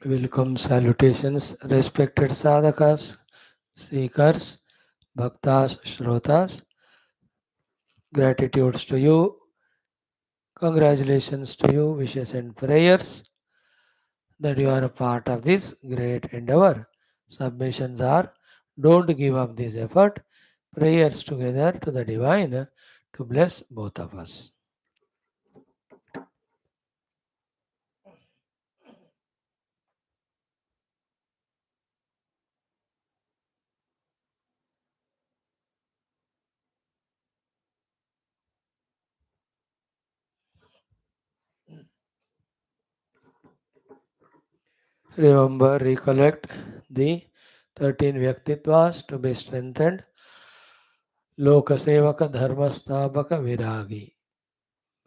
Welcome salutations, respected sadhakas, seekers, bhaktas, shrotas. Gratitudes to you, congratulations to you, wishes and prayers that you are a part of this great endeavor. Submissions are don't give up this effort, prayers together to the divine to bless both of us. Remember, recollect the 13 Vyaktitvas to be strengthened. Lokasevaka Dharmastabhaka Viragi.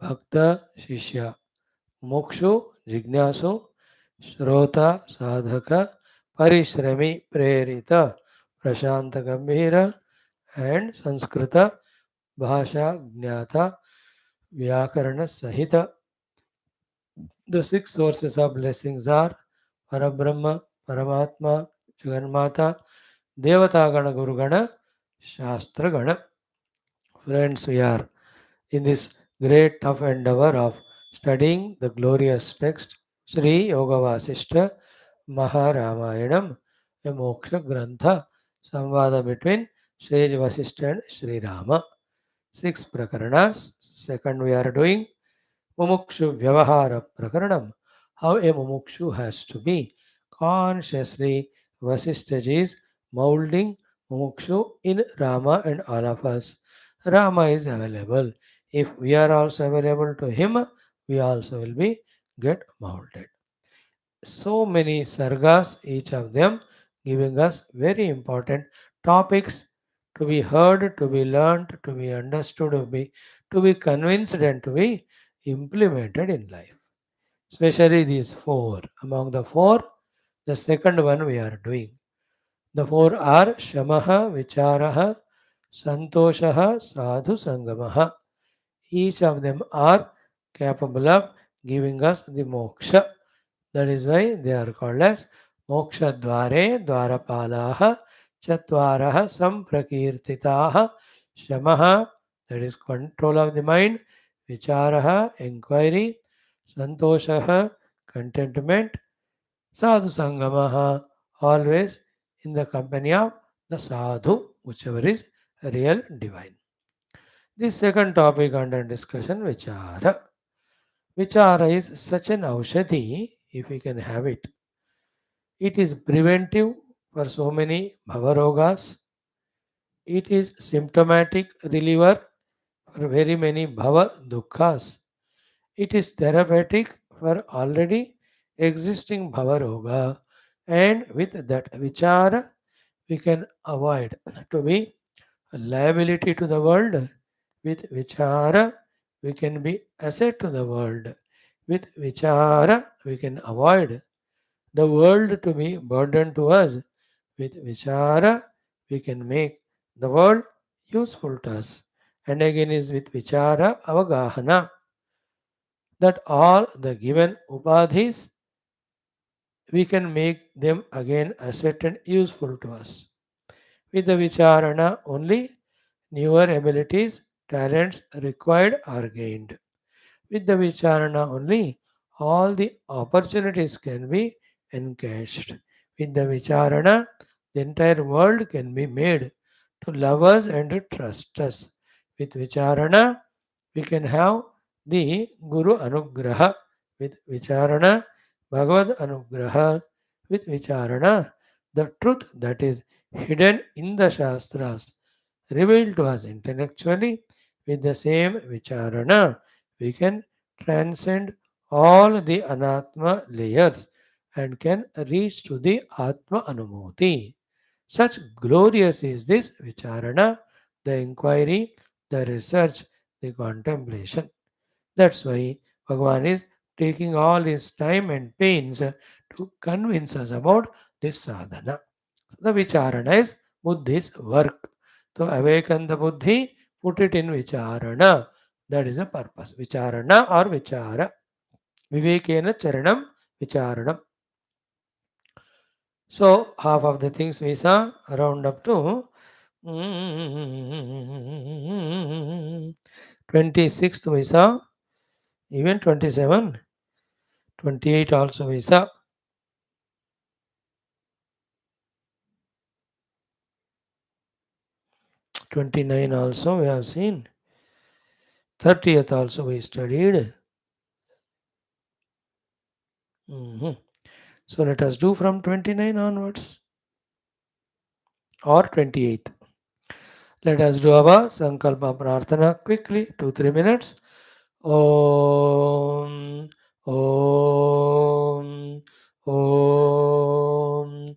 Bhakta Shishya. Mukshu Jignasu. Shrota Sadhaka. Parishrami Prerita. Prashanta Gambhira. And Sanskrita Bhasha Jnata Vyakarana Sahita. The six sources of blessings are Parabrahma, Paramatma, Jagannatha, Devatagana Gurugana, Shastragana. Friends, we are in this great tough endeavor of studying the glorious text Sri Yoga Vaashishtha Maha Ramayanam, a Moksha Grantha, Samvada between Sage Vasishtha and Sri Rama. Six Prakaranas. Second, we are doing Mumukshu Vyavahara Prakaranam, how a Mumukshu has to be consciously Vasishthaji is molding Mumukshu in Rama and all of us. Rama is available. If we are also available to him, we also will be get molded. So many sargas, each of them giving us very important topics to be heard, to be learnt, to be understood, to be convinced and to be implemented in life. Especially these four. Among the four, the second one we are doing. The four are Shamaha, Vicharaha, Santoshaha, Sadhu Sangamaha. Each of them are capable of giving us the moksha. That is why they are called as moksha dvare, dvarapalaha, chatvaraha, samprakirtitaha, shamaha, that is control of the mind, vicharaha, inquiry, santoshaha, contentment, sadhu sangamaha, always in the company of the sadhu, whichever is real divine. The second topic under discussion, vichara. Vichara is such an aushadhi, if we can have it. It is preventive for so many bhavarogas. It is symptomatic reliever for very many bhava dukkhas. It is therapeutic for already existing bhavaroga. And with that vichara, we can avoid to be a liability to the world. With vichara, we can be asset to the world. With vichara, we can avoid the world to be burden to us. With vichara, we can make the world useful to us. And again is with vichara avagahana, that all the given upadhis, we can make them again asset and useful to us. With the vicharana only, newer abilities, talents required are gained. With the vicharana only, all the opportunities can be encashed. With the vicharana, the entire world can be made to love us and to trust us. With vicharana, we can have the Guru Anugraha. With vicharana, Bhagavad Anugraha. With vicharana, the truth that is hidden in the Shastras revealed to us intellectually. With the same vicharana, we can transcend all the anatma layers and can reach to the atma anumuti. Such glorious is this vicharana, the inquiry, the research, the contemplation. That's why Bhagavan is taking all his time and pains to convince us about this sadhana. So the vicharana is Buddhi's work. To awaken the Buddhi, put it in vicharana. That is the purpose. Vicharana or vichara. Vivekena charanam vicharanam. So half of the things we saw round up to 26th we saw, even 27, 28 also we saw. 29 also we have seen. 30th also we studied. So let us do from 29 onwards or 28th. Let us do our Sankalpa Prarthana quickly, 2-3 minutes. Om, Om, Om,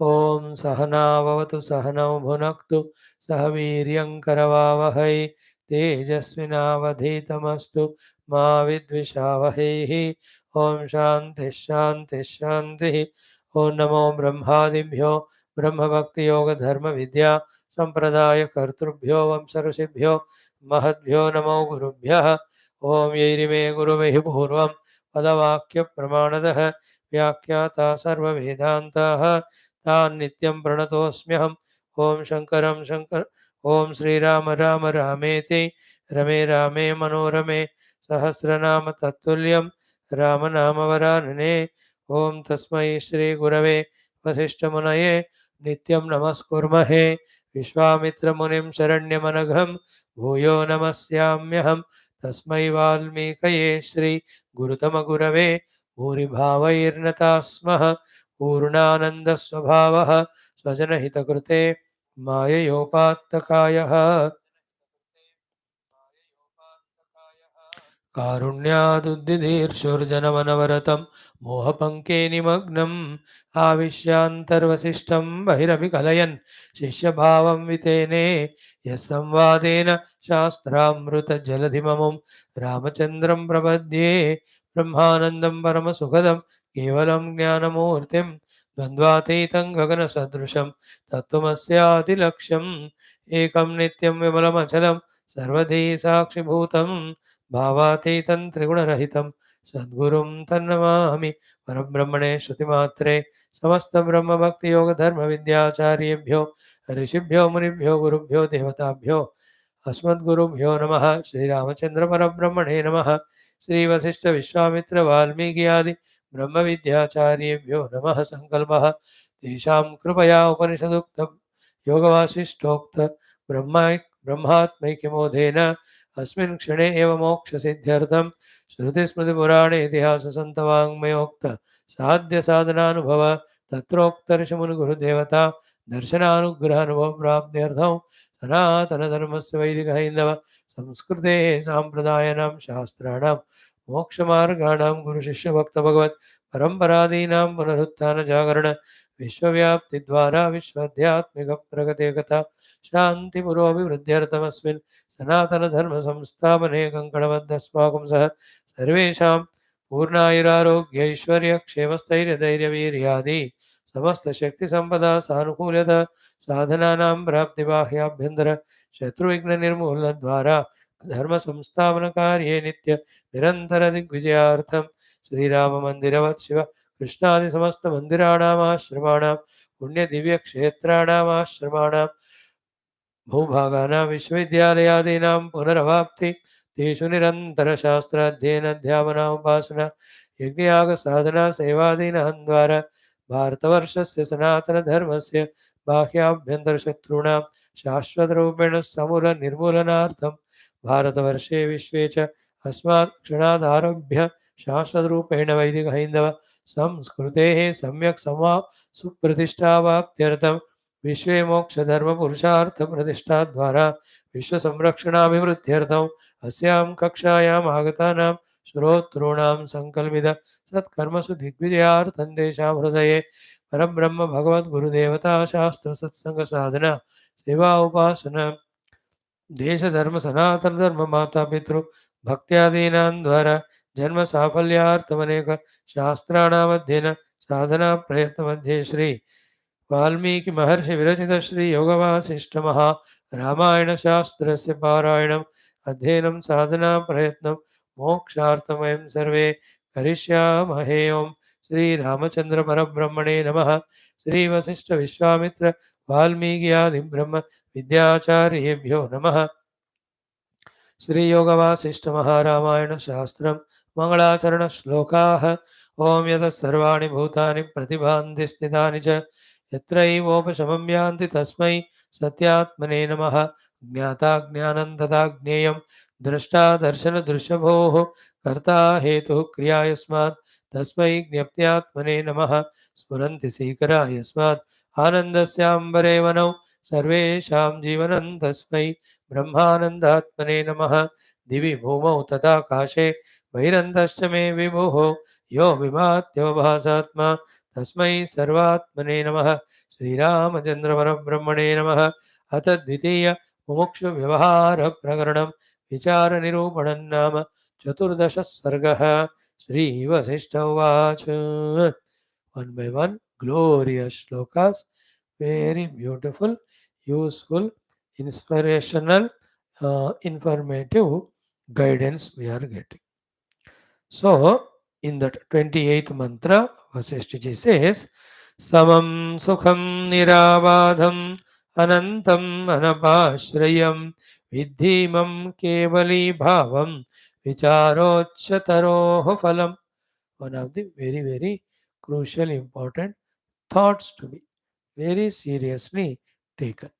Om Sahana Vavatu Sahanau Bhunaktu Sahaviryam Karavavahai Tejasvinavadhitamastu Ma Vidvishavahehi Om Shanti Shanti Shanti Om Namo Brahmadibhyo Brahma Bhakti Yoga Dharma Vidya Sampradaya Kartrubhyo Vamsarusibhyo Mahadbhyo Namo Gurubhyah Om Yairime Guruvehi Purvam Padavakya Pramanadaha Vyakyata Sarva Vedantaha Tan Nityam Pranatosmyaham Om Shankaram Shankar Om Sri Rama Rama Rameti Rame Rame Manorame Sahasranama Tatulyam Ramanama Varanane Om Tasmai Shri Gurave Vasishtamunaye Nityam Namaskurmahe Vishwamitra Munim Sharanyamanagham Bhuyo Namasyamyaham Tasmai Valmikaye Shri Gurutama Gurave Bhuri Bhavairnata Smaha Purnananda Swabhavaha Swajanahitakృతే Mayayopattakayaha कारुण्यादुद्दिधीर्षुर्जनमनवरतं मोहपङ्के निमग्नम् आविश्यान्तर्वसिष्ठं बहिरभिकलयन् शिष्यभावं वितेने यः संवादेन शास्त्रामृतजलधिममुं रामचन्द्रं प्रपद्ये ब्रह्मानन्दं परमसुखदं केवलं ज्ञानमूर्तिं द्वन्द्वातीतं गगनसदृशं तत्त्वमस्यादिलक्ष्यम् एकं नित्यं विमलमचलं सर्वधी साक्षिभूतं भावातीतं त्रिगुणरहितं सद्गुरुं तन्नमामि परब्रह्मणे श्रुतिमात्रे समस्तब्रह्मभक्तियोगधर्मविद्याचार्येभ्यो ऋषिभ्यो मुनिभ्यो गुरुभ्यो देवताभ्यो अस्मद्गुरुभ्यो नमः श्रीरामचन्द्रपरब्रह्मणे नमः श्रीवसिष्ठविश्वामित्रवाल्मीकि आदि ब्रह्मविद्याचार्येभ्यो नमः सङ्कल्पः तेषां कृपया उपनिषदुक्त योगवासिष्ठोक्त ब्रह्मात्मैक्यमोधेन अस्मिन् क्षणे एव मोक्षसिद्ध्यर्थं श्रुतिस्मृतिपुराणे इतिहाससन्तवाङ्मयोक्त साध्यसाधनानुभव तत्रोक्तर्षमुनिगुरुदेवता दर्शनानुग्रहानुभवप्राप्त्यर्थं सनातनधर्मस्य वैदिकहैन्दव संस्कृतेः साम्प्रदायानां शास्त्राणां मोक्षमार्गाणां गुरुशिष्यभक्तभगवत् परम्परादीनां पुनरुत्थानजागरण विश्वव्याप्तिद्वारा विश्वाध्यात्मिकप्रगतिकथा शान्तिपुरोऽभिवृद्ध्यर्थमस्मिन् सनातनधर्मसंस्थापने कङ्कणबद्धस्माकं सह सर्वेषां पूर्णायुरारोग्यैश्वर्यक्षेमस्थैर्यधैर्यवीर्यादि समस्तशक्तिसम्पदा सानुकूल्यता साधनानां प्राप्तिबाह्याभ्यन्तर शत्रुविघ्ननिर्मूलनद्वारा धर्मसंस्थापनकार्ये निरन्तरदिग्विजयार्थं श्रीराममन्दिरवत् शिव कृष्णादिसमस्तमन्दिराणामाश्रमाणां पुण्यदिव्यक्षेत्राणामाश्रमाणां भूभागानां विश्वविद्यालयादीनां पुनरवाप्ति तेषु निरन्तरशास्त्राध्ययनाध्यापनोपासना यज्ञयागसाधना सेवादीनां द्वारा भारतवर्षस्य सनातनधर्मस्य बाह्याभ्यन्तरशत्रूणां शाश्वतरूपेण समूलनिर्मूलनार्थं भारतवर्षे विश्वे च अस्मात् क्षणादारभ्य शाश्वतरूपेण वैदिकहैन्दव संस्कृतेः सम्यक् सुप्रतिष्ठावाप्त्यर्थं विश्वे मोक्षधर्मपुरुषार्थप्रतिष्ठाद्वारा विश्वसंरक्षणाभिवृद्ध्यर्थम् अस्यां कक्षायाम् आगतानां श्रोतॄणां सङ्कल्पित सत्कर्मसु दिग्विजयार्थं तेषां हृदये परब्रह्म भगवद्गुरुदेवता शास्त्रसत्सङ्गसाधना सेवा उपासना देश धर्म सनातन धर्म माता पितृ भक्त्यादीनां द्वारा जन्म साफल्यार्थमनेक शास्त्राणामध्ययन साधना प्रयत्न मध्ये श्री वाल्मीकि महर्षि विरचित श्री योगवासिष्ठ महा रामायण शास्त्रस्य पारायणम् अध्ययनं साधना प्रयत्नं मोक्षार्थं सर्वे करिष्यामहे ओम श्री रामचंद्र परब्रह्मणे नमः श्री वशिष्ठ विश्वामित्र वाल्मीकि आदि ब्रह्म विद्याचार्येभ्यो नमः श्री योगवासिष्ठ महारामायण शास्त्रम मंगलाचरण श्लोकाः ओम यतः सर्वाणि भूतानि प्रतिभान्ति स्थितानि च यत्रैवोपशमं यान्ति तस्मै सत्यात्मने नमः ज्ञाता ज्ञानं तथा ज्ञेयं द्रष्टा दर्शन दृश्यभोः कर्ता हेतुः क्रिया यस्मात् तस्मै ज्ञप्त्यात्मने नमः स्फुरन्ति सीकरा यस्मात् आनन्दस्याम्बरे वनौ सर्वेषां जीवनं तस्मै ब्रह्मानन्दात्मने नमः दिवि भूमौ तथाकाशे बहिरन्तश्च मे विभुः यो विभात्यो भासात्मा तस्मै सर्वात्मने नमः श्रीरामचन्द्रपरब्रह्मणे नमः अथ द्वितीय मुमुक्षु व्यवहार प्रकरणं विचारनिरूपणं नाम चतुर्दशः सर्गः श्रीवसिष्ठ उवाच one by one glorious shlokas very beautiful useful inspirational informative guidance we are getting. So in that 28th mantra Vasishthaji says samam sukham nirabadham anantam anapashrayam viddhimam kevali bhavam vicharochataroh phalam. One of the very crucial important thoughts to be very seriously taken.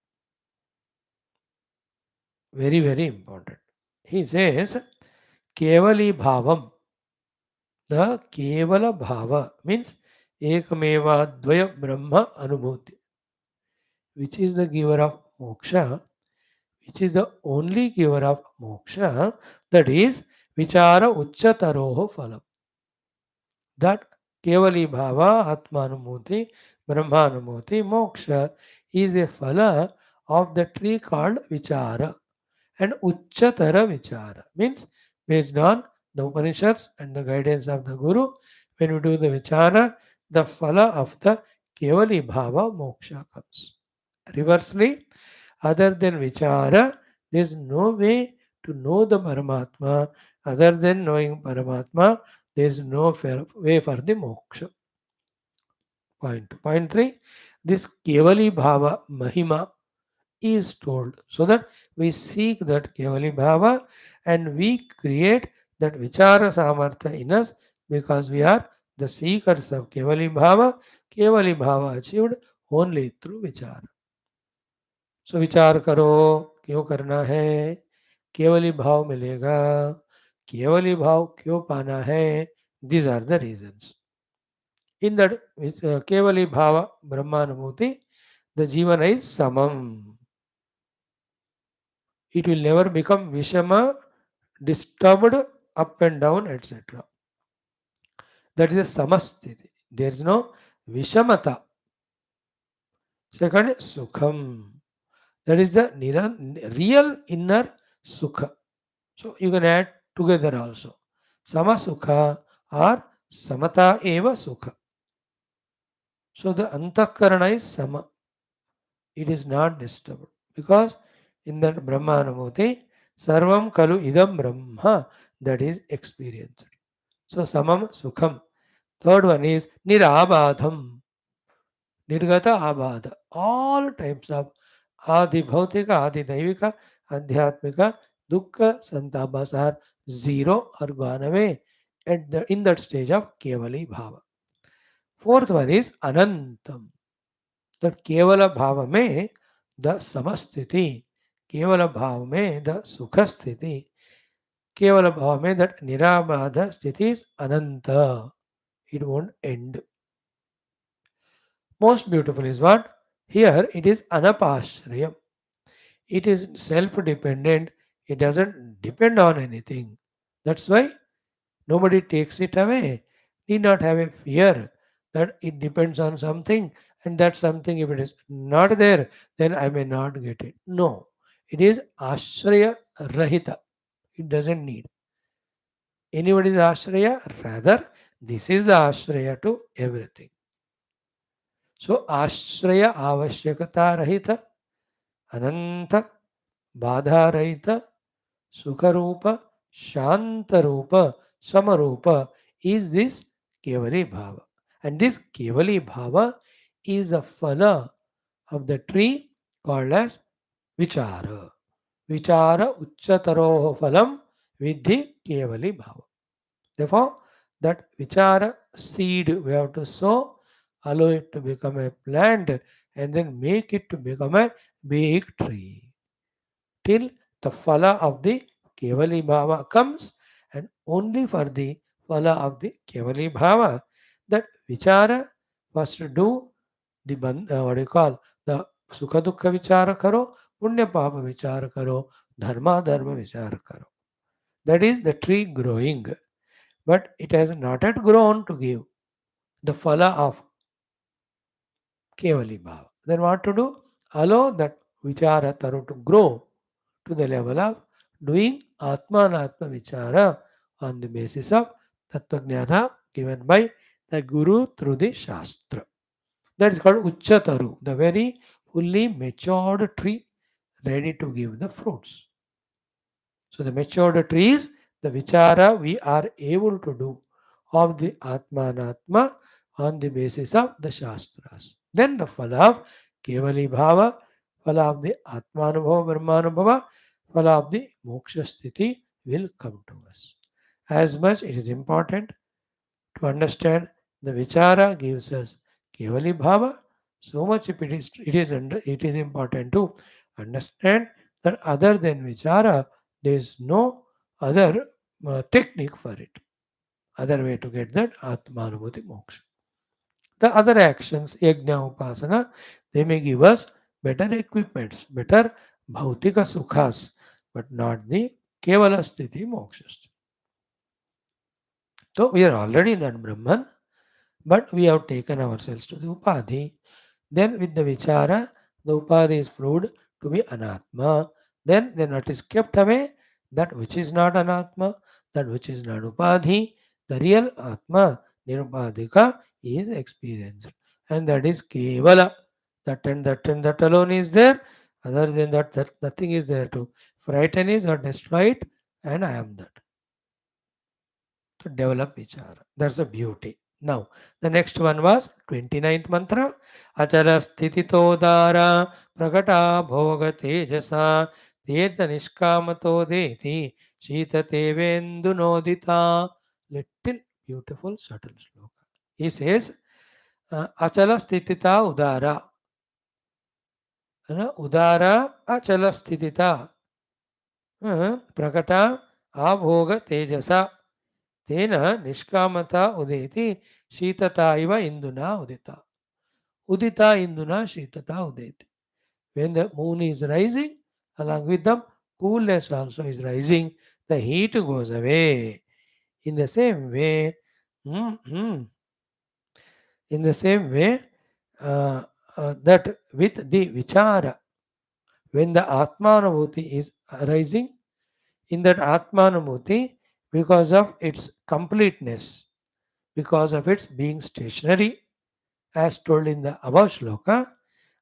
Very important. He says kevali bhavam. The kevala bhava means ekameva dvaya brahma anubhuti, which is the giver of moksha, which is the only giver of moksha, that is vichara uchchataroho phalam. That kevali bhava atmanumoti brahmanumoti moksha is a phala of the tree called vichara. And Uchchatara Vichara means based on the Upanishads and the guidance of the Guru, when we do the Vichara, the phala of the Kevali Bhava Moksha comes. Reversely, other than Vichara, there is no way to know the Paramatma. Other than knowing Paramatma, there is no way for the Moksha. Point 2. Point 3. This Kevali Bhava Mahima is told so that we seek that Kevali Bhava and we create that Vichara Samartha in us because we are the seekers of Kevali Bhava. Kevali Bhava achieved only through Vichara. So विचार करो क्यों करना है केवली भाव मिलेगा केवली भाव क्यों पाना है these are the reasons. In that kevali bhava brahmanubhuti the jivana is samam. It will never become vishama, disturbed up and down, etc. That is a samasthiti. There is no vishamata. Second, sukham. That is the real inner sukha. So you can add together also. Sama sukha or samata eva sukha. So the antakarana is sama. It is not disturbed because in that Brahmanamurti, Sarvam Kalu Idam Brahma, that is experienced. So Samam Sukham. Third one is Nirabadham, Nirgata Abadha. All types of Adi Bhautika, Adi Daivika, Adhyatmika, Dukkha, Santabhas are zero or gone away in that stage of Kevali Bhava. Fourth one is Anantam. That Kevala Bhava mein the Samasthiti, Kevala Bhava mein the Sukha Sthiti, Kevala Bhava mein that Nirabadha Sthiti is Ananta. It won't end. Most beautiful is what? Here it is Anapashriyam. It is self-dependent. It doesn't depend on anything. That's why nobody takes it away. need not have a fear that it depends on something, and that something, if it is not there, then I may not get it. No, it is ashraya rahita. It doesn't need anybody's ashraya, rather, this is the ashraya to everything. So, ashraya avashyakata rahita, ananta, badha rahita, sukharupa, shantarupa, samarupa is this Kevali Bhava. And this Kevali Bhava is the phala of the tree called as Vichara. Vichara Uchchataroho phalam vidhi Kevali Bhava. Therefore, that Vichara seed we have to sow, allow it to become a plant, and then make it to become a big tree. Till the phala of the Kevali Bhava comes, and only for the phala of the Kevali Bhava, that Vichara was to do the what do you call, the Sukha Dukkha Vichara karo, Punya Papa Vichara karo, Dharma Dharma Vichara karo. That is the tree growing, but it has not yet grown to give the phala of Kevali Bhava. Then what to do? Allow that Vichara Taru to grow to the level of doing Atma Anatma Vichara on the basis of Tattva Jnana given by the Guru through the Shastra. That is called Uchchataru, the very fully matured tree ready to give the fruits. So the matured tree is the Vichara we are able to do of the Atma Anatma on the basis of the Shastras. Then the phala of Kevali Bhava, phala of the Atmanubhava, Brahmanubhava, phala of the Moksha Sthiti will come to us. As much it is important to understand the Vichara gives us Kevali Bhava, so much if it is important to understand that other than Vichara, there is no other technique for it, other way to get that Atmanubhuti Moksha. The other actions, Yajna Upasana, they may give us better equipments, better Bhautika Sukhas, but not the Kevala Sthiti Moksha. So we are already in that Brahman, but we have taken ourselves to the Upadhi. Then with the Vichara, the Upadhi is proved to be Anatma. Then what is kept away? That which is not Anatma, that which is not Upadhi. The real Atma, Nirupadhika, is experienced. And that is Kevala. That alone is there. Other than that nothing is there to frighten is or destroy it. And I am that. To develop vichara. That's the beauty. Now, the next one was 29th mantra. Achala sthititodara prakata bhoga tejasa teja nishkamato deti shita tevendunodita. Little beautiful subtle sloka. He says, Achala sthitita udara. Udara achala sthitita. Prakata abhoga tejasa. तेन निष्कामता उदेति शीतता इव इंदुना उदिता. Udita induna शीतता उदेति. When the moon is rising, along with the coolness also is rising, the heat goes away. In the same way, in the same way, that with the vichara, when the atmanubhuti is arising, in that atmanubhuti, because of its completeness, because of its being stationary, as told in the above shloka,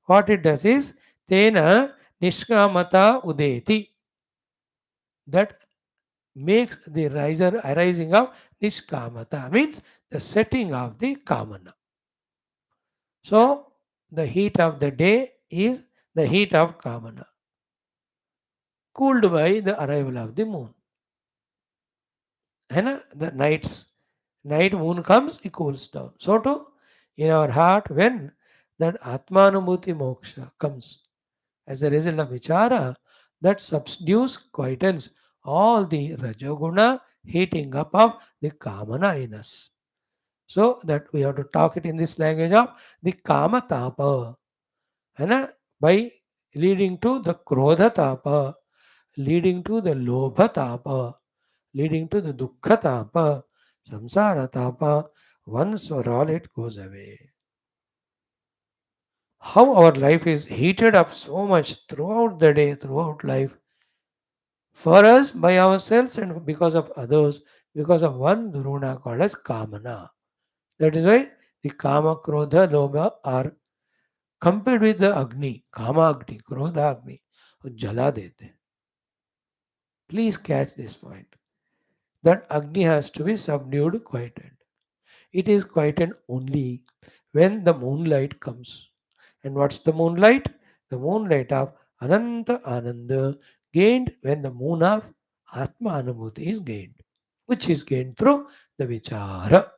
what it does is, Tena Nishkamata Udeti. That makes the arising of Nishkamata, means the setting of the Kamana. So, the heat of the day is the heat of Kamana, cooled by the arrival of the moon. And the night moon comes, it cools down. So too, in our heart, when that Atmanubhuti moksha comes as a result of vichara, that subdues, quietens all the rajoguna heating up of the kamana in us. So that we have to talk it in this language of the kama tapa. By leading to the krodha tapa, leading to the lobha tapa, leading to the dukkha tapa, samsara tapa, once for all it goes away. How our life is heated up so much throughout the day, throughout life, for us by ourselves and because of others, because of one Duruna called as Kamana. That is why the Kama, Krodha, Lobha are compared with the Agni, Kama Agni, Krodha Agni, और जला देते हैं. Please catch this point. That Agni has to be subdued, quietened. It is quietened only when the moonlight comes. And what's the moonlight? The moonlight of Ananta Ananda gained when the moon of Atma Anubhuti is gained, which is gained through the Vichara.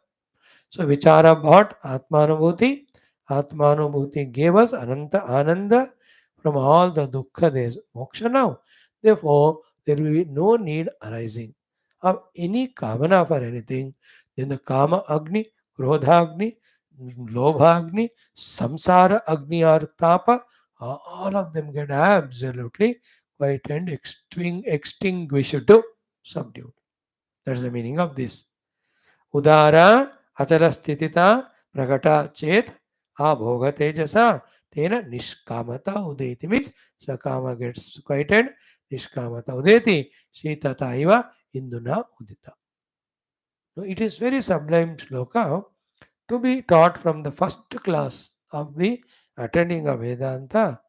So Vichara brought Atmanubhuti. Atmanubhuti gave us Ananta Ananda from all the dukkha. There is moksha now. Therefore, there will be no need arising of any kamana for anything. Then the Kama Agni, Krodha Agni, Lobha Agni, Samsara Agni or Tapa, all of them get absolutely quiet and extinguished, subdued. That's the meaning of this. उदारा अचल स्थितिता प्रकट चेत भोग तेजसा तेन निष्कामता उदेति means सकाम gets क्वाइटेड निष्कामता उदेति शीतता इव इंदुना उदिता. So it is very sublime shloka to be taught from the first class of the attending of Vedanta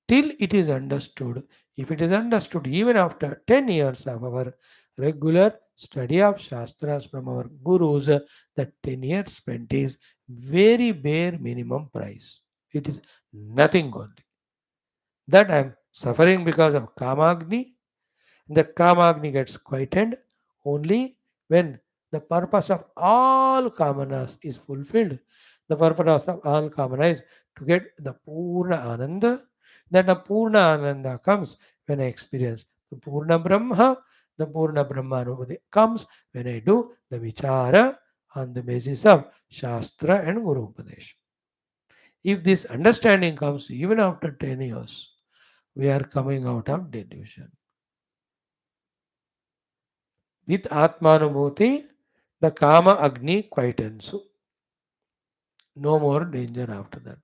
till it is understood. If it is understood even after 10 years of our regular study of Shastras from our gurus, the 10 years spent is very bare minimum price. It is nothing only. That I am suffering because of Kamagni. The Kamagni gets quietened only when the purpose of all Kamanas is fulfilled. The purpose of all Kamana is to get the Purna Ananda. Then the Purna Ananda comes when I experience the Purna Brahma. The Purna Brahma Anubhuti comes when I do the Vichara on the basis of Shastra and Guru Upadesh. If this understanding comes even after 10 years, we are coming out of delusion. With Atmanubhuti, the Kama Agni quietens. No more danger after that.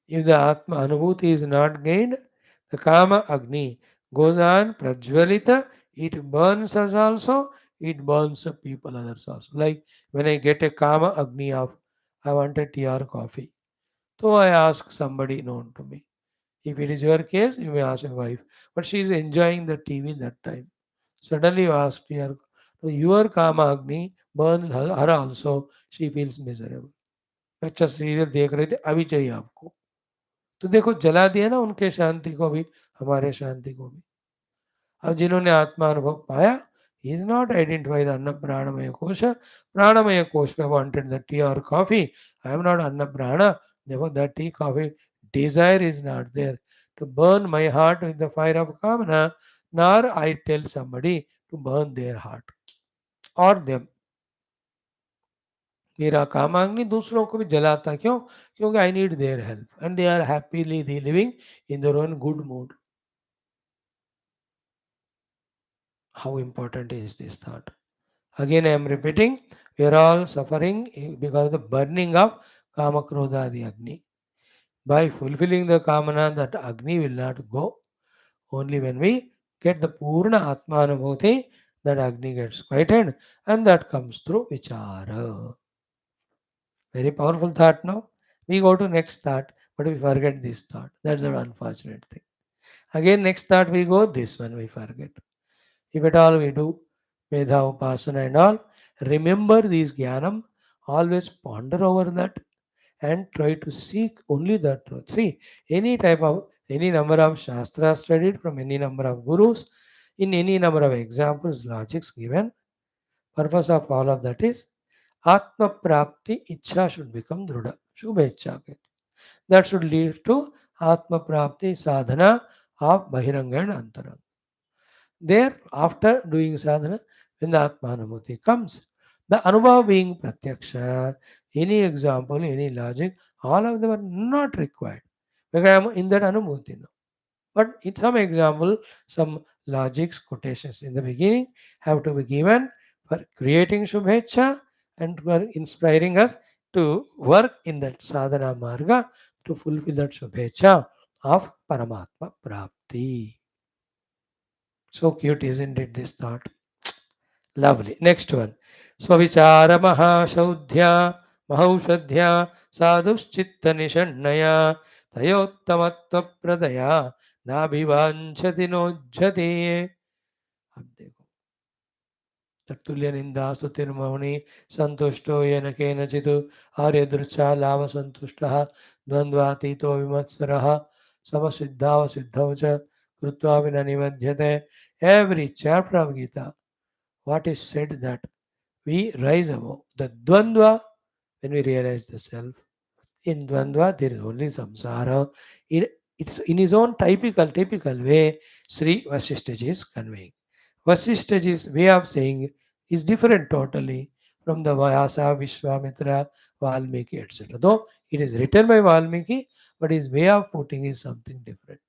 If the Atma Anubhuti is not gained, the Kama Agni goes on Prajvalita, it burns us also, it burns the people others also. Like when I get a Kama Agni of I want a tea or coffee. So I ask somebody known to me. If it is your case, you may ask your wife. But she is enjoying the TV that time. Suddenly you ask your Kama Agni burns her also, she feels miserable. अच्छा serial देख रहे थे अभी चाहिए आपको तो देखो जला दिया ना उनके शांति को भी हमारे शांति को भी अब जिन्होंने आत्मा अनुभव पाया he is not identified anna pranamaya kosha wanted the tea or coffee. I am not anna prana, therefore that tea coffee desire is not there to burn my heart with the fire of kamana, nor I tell somebody to burn their heart or them. मेरा कामाग्नि दूसरों को भी जलाता है क्यों क्योंकि I need their help and they are happily living in their own good mood. How important is this thought? Again I am repeating, we are all suffering because of the burning of kama krodha adi agni. By fulfilling the kamana, that agni will not go. Only when we get the purna atma anubhuti, that agni gets quieted and that comes through vichara. Very powerful thought now. We go to next thought, but we forget this thought. That's the unfortunate thing. Again, next thought we go, this one we forget. If at all we do Medha Upasana and all, remember this Jnanam, always ponder over that and try to seek only the truth. See, any number of Shastras studied from any number of gurus, in any number of examples, logics given, purpose of all of that is Atma Prapti Ichha should become Druda. Shubha Ichha. That should lead to Atma Prapti Sadhana of Bahiranga and Antaranga. There, after doing sadhana, when the Atmanamurti comes, the Anubhava being Pratyaksha, any example, any logic, all of them are not required. Because I am in that Anubhuti now. But in some example, some logics, quotations in the beginning have to be given for creating Shubhecha and were inspiring us to work in that sadhana marga to fulfill that shubhecha of Paramatma Prapti. So cute, isn't it, this thought? Lovely. Next one. Swavichara Mahashaudhya Mahaushadhya Sadhuschitta Nishannaya Tayottamatva Pradaya Nabhivanchati Nojjati. अब देखो, तत्तुल्य निंदा स्तुतिर्मौनि संतुष्टो येन केनचित् आर्यदृच्छा लाभ संतुष्टः द्वन्द्वातीतो विमत्सरः समसिद्धावसिद्धौ च कृत्वा विना निबध्यते. Every chapter of Gita, what is said that we rise above the dvandva when we realize the self. In dvandva, there is only samsara. In, it's in his own typical way, Sri Vaashishthaji is conveying. Vaashishthaji's way of saying is different totally from the Vyasa, Vishwamitra, Valmiki, etc. Though it is written by Valmiki, but his way of putting is something different.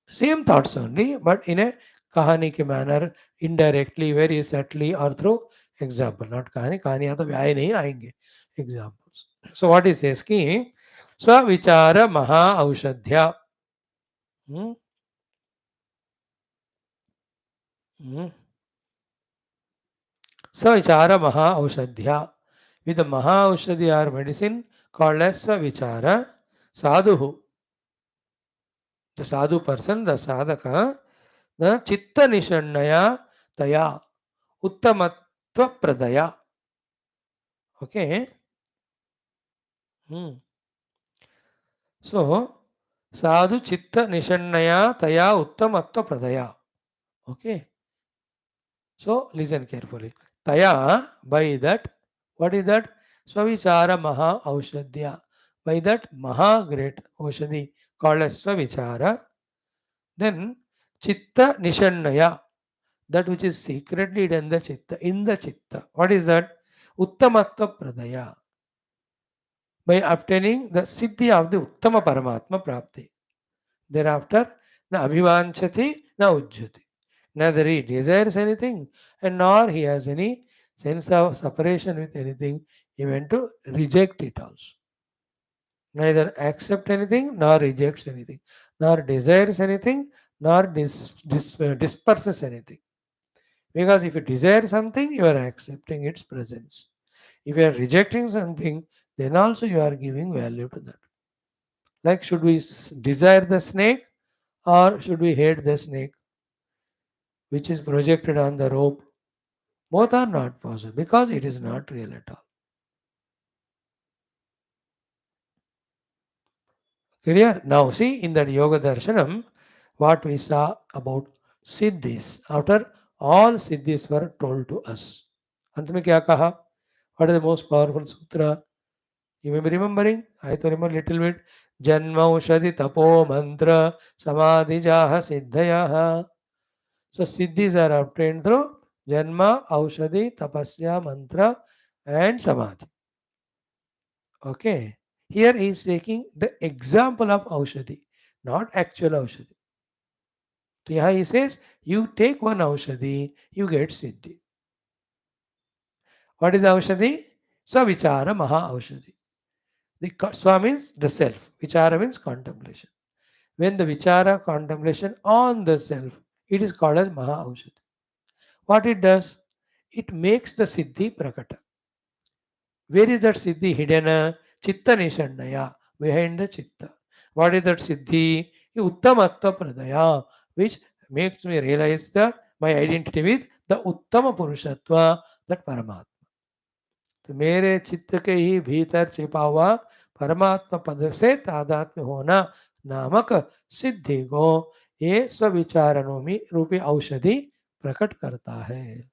Same thoughts only, but in a kahani ke manner, indirectly, very subtly, or through example. Not kahani, kahani तो व्याय नहीं आएंगे. Examples. So what he says कि स्विचार महा औषध्या. Hmm? Hmm. Svichara Maha Aushadhya. With the Maha Aushadhi or medicine called as Svichara, Sadhu, the Sadhu person, the Sadhaka, the Chitta Nishannaya Taya, Uttamatva Pradaya. Okay. Hmm. So, Sadhu Chitta Nishannaya Taya Uttamatva Pradaya. Okay. So, listen carefully. Taya, by that, what is that? Swavichara Maha Aushadhya. By that Maha great Aushadhi called as Swavichara. Then Chitta Nishannaya, that which is secretly in the Chitta, in the Chitta. What is that? Uttamatva Pradaya. By obtaining the Siddhi of the Uttama Paramatma Prapti. Thereafter, na Abhivanchati, na Ujjati. Neither he desires anything and nor he has any sense of separation with anything, even to reject it also. Neither accept anything nor rejects anything, nor desires anything nor disperses anything. Because if you desire something, you are accepting its presence. If you are rejecting something, then also you are giving value to that. Like, should we desire the snake or should we hate the snake which is projected on the rope? Both are not possible because it is not real at all. Clear? Now see in that Yoga Darshanam what we saw about Siddhis. After all Siddhis were told to us. अंत में क्या कहा? What is the most powerful sutra? You may be remembering. I to remember little bit. Janmaushadi tapo mantra samadhijaha siddhayaha. So siddhis are obtained through Janma, Aushadhi, Tapasya, Mantra and Samadhi. Okay. Here he is taking the example of Aushadhi, not actual Aushadhi. So here he says, you take one Aushadhi, you get Siddhi. What is Aushadhi? Swavichara Maha Aushadhi. The Swa means the self. Vichara means contemplation. When the Vichara contemplation on the self, it is called as Maha Aushadhi. What it does? It makes the Siddhi Prakata. Where is that Siddhi hidden? Chitta Nishannaya, behind the Chitta. What is that Siddhi? Uttamattva Pradaya, which makes me realize my identity with the Uttama Purushatva, that Paramatma. तो मेरे चित्त के ही भीतर छिपा हुआ परमात्मा पद से तादात्म्य होना नामक सिद्धि को ये स्वविचारणों रूपी औषधि प्रकट करता है.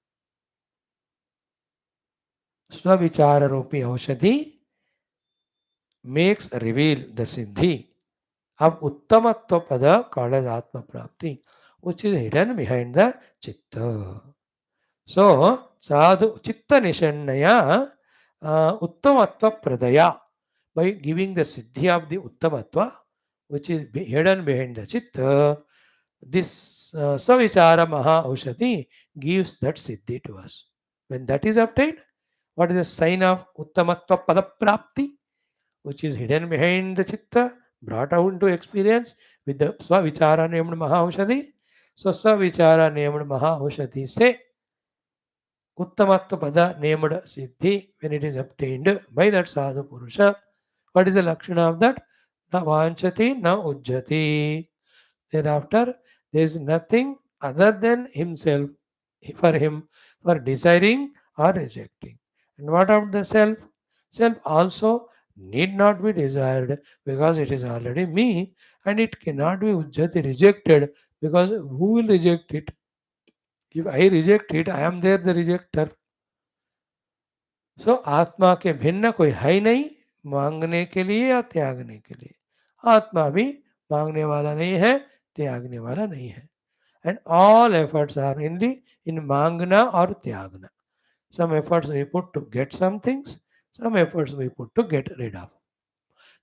स्वविचार रूपी औषधि makes reveal the siddhi of uttamatva pada called as atma prapti, which is hidden behind the chitta. So sadhu chitta nishannaya uttamatva pradaya, by giving the siddhi of the uttamatva which is hidden behind the chitta, this savichara maha aushati gives that siddhi to us. When that is obtained, What is the sign of Uttamatva Padaprapti, which is hidden behind the Chitta, brought out into experience with the Swavichara named Mahaushadhi? So Swavichara named Mahaushadhi say Uttamatva Pada named Siddhi, when it is obtained by that Sadhu Purusha. What is the Lakshana of that? Na Vanchati, na Ujjati. Thereafter, there is nothing other than himself for him for desiring or rejecting. And what of the self? Self also need not be desired because it is already me, and it cannot be Ujjati rejected because who will reject it? If I reject it, I am there the rejecter. सो आत्मा के भिन्न कोई है ही नहीं मांगने के लिए या त्यागने के लिए. आत्मा भी मांगने वाला नहीं है, त्यागने वाला नहीं है. And all efforts are in mangna or tyagna. Some efforts we put to get some things, some efforts we put to get rid of.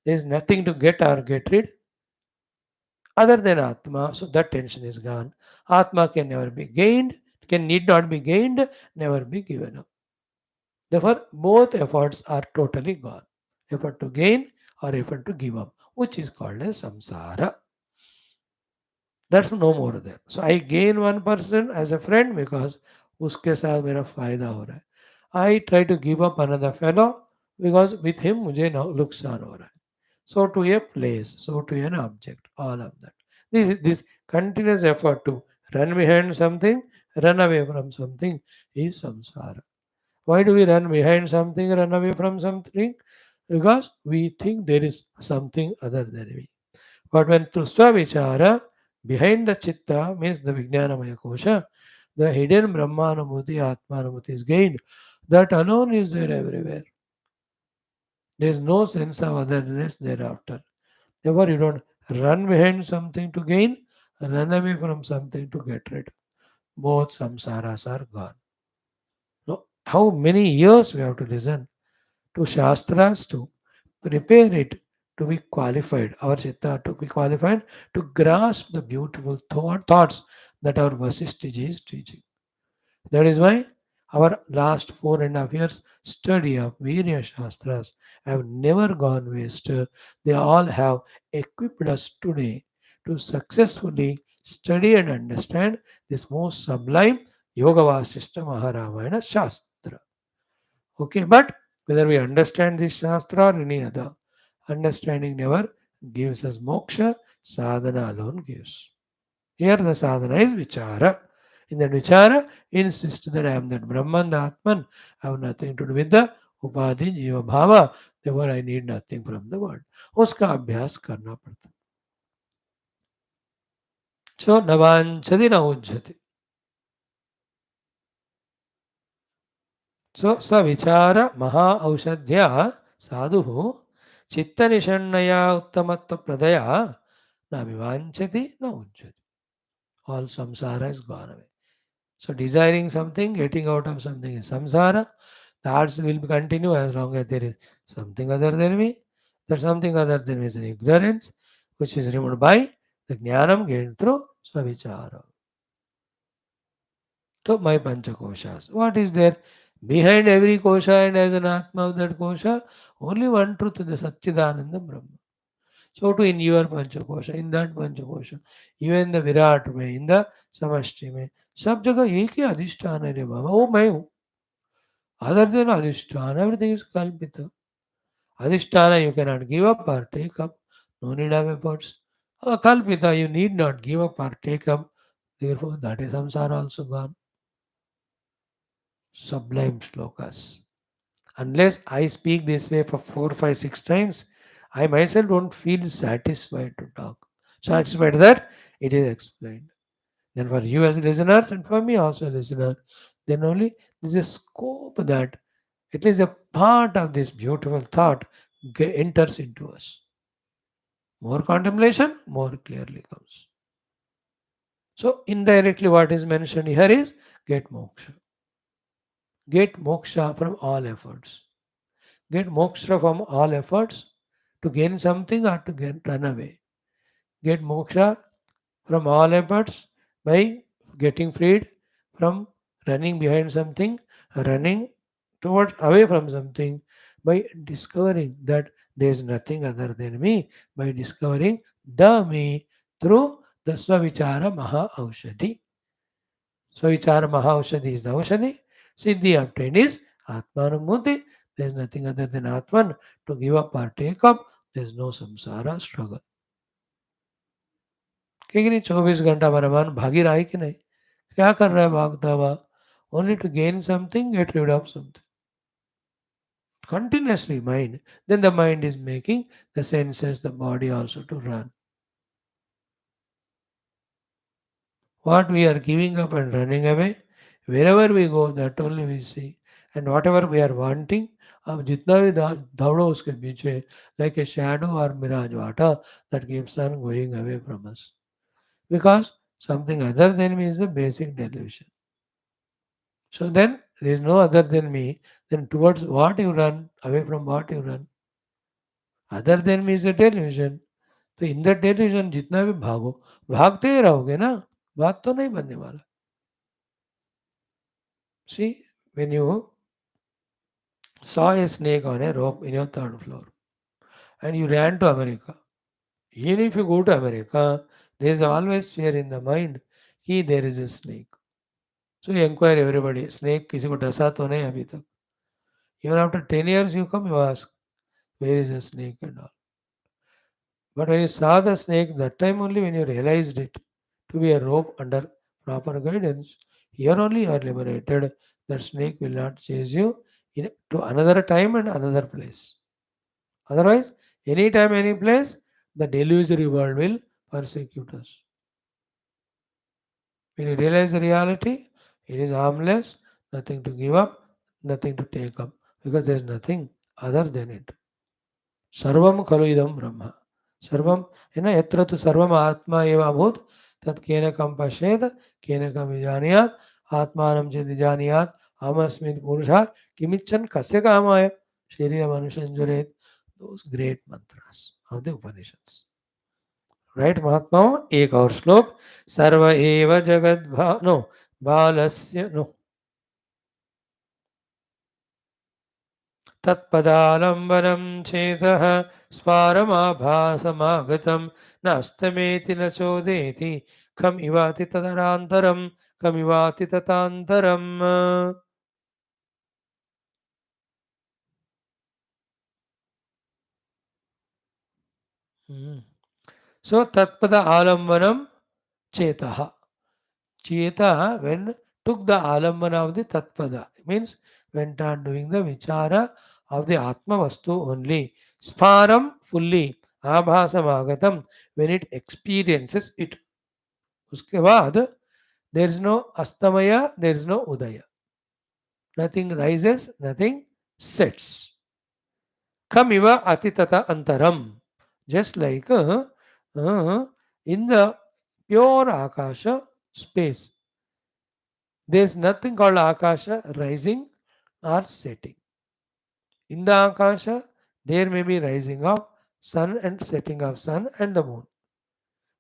There is nothing to get or get rid other than Atma, so that tension is gone. Atma can never be gained, can need not be gained, never be given up. Therefore, both efforts are totally gone. Effort to gain or effort to give up, which is called as samsara. That's no more there. So I gain one person as a friend because उसके साथ मेरा फायदा हो रहा है. I try to give up another fellow because with him मुझे नुकसान हो रहा है. So to a place, so to an object, all of that. This continuous effort to run behind something, run away from something is samsara. Why do we run behind something, run away from something? Because we think there is something other than we. But when through Swavichara, behind the Chitta means the Vijnanamaya Kosha, the hidden Brahmanambuti, Atmanambuti is gained. That alone is there everywhere. There is no sense of otherness thereafter. Therefore, you don't run behind something to gain, run away from something to get rid. Both samsaras are gone. So, how many years we have to listen to Shastras to prepare it to be qualified, our Chitta to be qualified to grasp the beautiful thoughts that our Vasishthaji is teaching. That is why our last 4.5 years study of various Shastras have never gone waste. They all have equipped us today to successfully study and understand this most sublime Yoga Vaashishtha Maharamayana Shastra. Okay, but whether we understand this Shastra or any other, understanding never gives us moksha, sadhana alone gives. Here the sadhana is vichara. In that vichara, insist that I am that Brahman, the Atman, I have nothing to do with the upadhi, jiva bhava, therefore I need nothing from the world. उसका अभ्यास करना पड़ता. So नवांचति न उज्जति. So सविचार महा औषध्या साधु चित्तनिषण्णया उत्तमत्वप्रदया न विवाञ्छति न उज्जति. All samsara is gone away. So desiring something, getting out of something is samsara. The arts will continue as long as there is something other than me. That something other than me is an ignorance, which is removed by the jnanam gained through swavichara. So my panchakoshas. What is there? Behind every kosha and as an atma of that kosha, only one truth, the Satchidananda Brahma. So too in your Panchakosha, in that Panchakosha, even the Virat में, in the Samashti में, सब जगह एक ही अधिष्ठान है रे बाबा, वो मैं हूँ. Other than अधिष्ठान, everything is kalpita. Adhisthana you cannot give up or take up. No need of efforts. Kalpita you need not give up or take up. Therefore that is samsara also gone. Sublime shlokas. Unless I speak this way for 4, 5, 6 times, I myself don't feel satisfied to talk. Satisfied that it is explained. Then for you as listeners and for me also a listener, then only there is a scope that at least a part of this beautiful thought enters into us. More contemplation, more clearly comes. So indirectly what is mentioned here is get moksha. Get moksha from all efforts. Get moksha from all efforts to gain something or to run away. Get moksha from all efforts by getting freed from running behind something, running towards away from something by discovering that there is nothing other than me, by discovering the me through the Swavichara Maha Aushadhi. Swavichara Maha Aushadhi is the Aushadhi. Siddhi obtained is Atmanumbuddhi. There is nothing other than Atman to give up or take up. There is no samsara struggle. क्योंकि नहीं 24 घंटा हमारा मन भागी रहा है कि नहीं क्या कर रहा है भागता हुआ only to gain something get rid of something continuously mind then the mind is making the senses the body also to run what we are giving up and running away wherever we go that only we see and whatever we are wanting अब जितना भी दौड़ो उसके पीछे like a shadow or mirage water that keeps on going away from us because something other than me is the basic delusion. So then there is no other than me. Then towards what you run, away from what you run. Other than me is a delusion. तो in the delusion जितना भी भागो भागते ही रहोगे ना बात तो नहीं बनने वाला सी when you saw a snake on a rope in your third floor and you ran to America even if you go to America there is always fear in the mind कि there is a snake so you inquire everybody snake किसी को डसा तो नहीं अभी तक even after 10 years you come you ask where is a snake and all. But when you saw the snake, that time only when you realized it to be a rope under proper guidance, here only you are liberated. That snake will not chase you to another time and another place. Otherwise, any time, any place, the delusory world will persecute us. When you realize the reality, it is harmless, nothing to give up, nothing to take up, because there is nothing other than it. सर्वम खलु इदम ब्रह्म सर्वम है ना यत्र तो सर्वम आत्मा एव अभूत तत् केन कम पश्येत केन कम विजानीयात् आत्मानं चेत् विजानीयात् अहमस्मि पुरुषः किमिच्छन् कस्य कामाय शरीरमनुसञ्जरेत् those great mantras of the Upanishads. Right, Mahatma? एक और श्लोक सर्व एव जगद् नो बालस्य नो तत्पदालम्बनं चेतः स्फारमाभासमागतं नास्तमेति न चोदेति खमिवाति तदरान्तरं खमिवाति ततान्तरम् So tatpada alambanam chetaha. Cheta when took the alambana of the tatpada means went on doing the vichara of the atma vastu only. Sparam fully. Abhasam agatam when it experiences it. Uske baad there is no astamaya, there is no udaya. Nothing rises, nothing sets. Kamiva atitata antaram. Just like in the pure akasha space, there is nothing called akasha rising or setting. In the akasha, there may be rising of sun and setting of sun and the moon.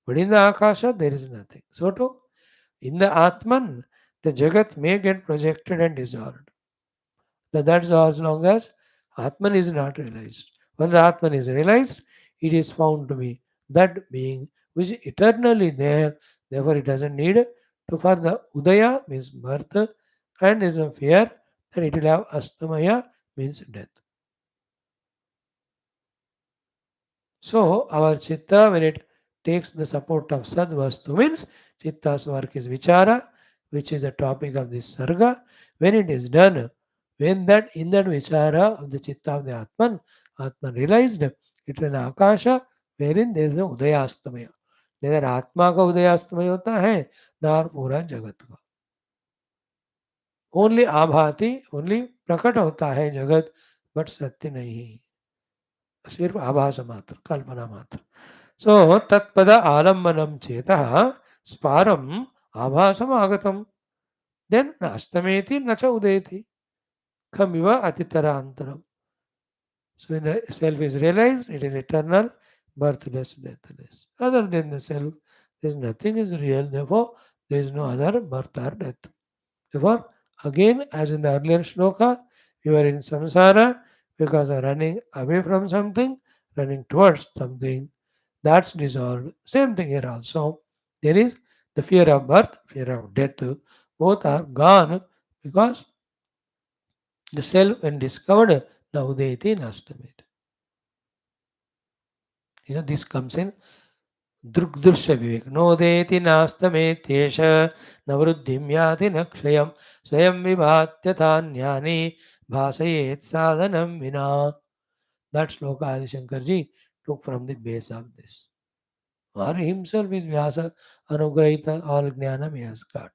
But in the akasha, there is nothing. So too, in the Atman, the Jagat may get projected and dissolved. That's as long as Atman is not realized. Once Atman is realized, it is found to be that being which is eternally there. Therefore, it doesn't need to further Udaya means birth, and there is no fear that it will have Astamaya means death. So, our Chitta, when it takes the support of Sadvastu, means Chitta's work is Vichara, which is the topic of this Sarga. When it is done, when that in that Vichara of the Chitta of the Atman, Atman realized it's an Akasha wherein there is a Udayastamaya. Neither Atma का उदयास्तमय होता है ना पूरा जगत का only आभाति only प्रकट होता है जगत बट सत्य नहीं सिर्फ आभास मात्र कल्पना मात्र सो तत्पद आलम्बनम चेतः स्फारम आभासम आगतम देन न अस्तमेति न च उदेति खमिव अतितरांतरम so when the self is realized it is eternal birthless deathless other than the self there is nothing is real therefore there is no other birth or death therefore again as in the earlier shloka You are in samsara because you are running away from something, running towards something. That's dissolved. Same thing here also. There is the fear of birth, fear of death. Both are gone because the self when discovered, now udayati nastamit. This comes in दृग्दृश्य विवेक नोदेति नास्तमेत्येष न वृद्धिं याति न क्षयं स्वयं विभात्यथा ज्ञानी भासयेत् साधनं विना. That shloka Adi Shankarji took from the base of this. Or himself is Vyasa Anugrahita, all Jnanam he has got.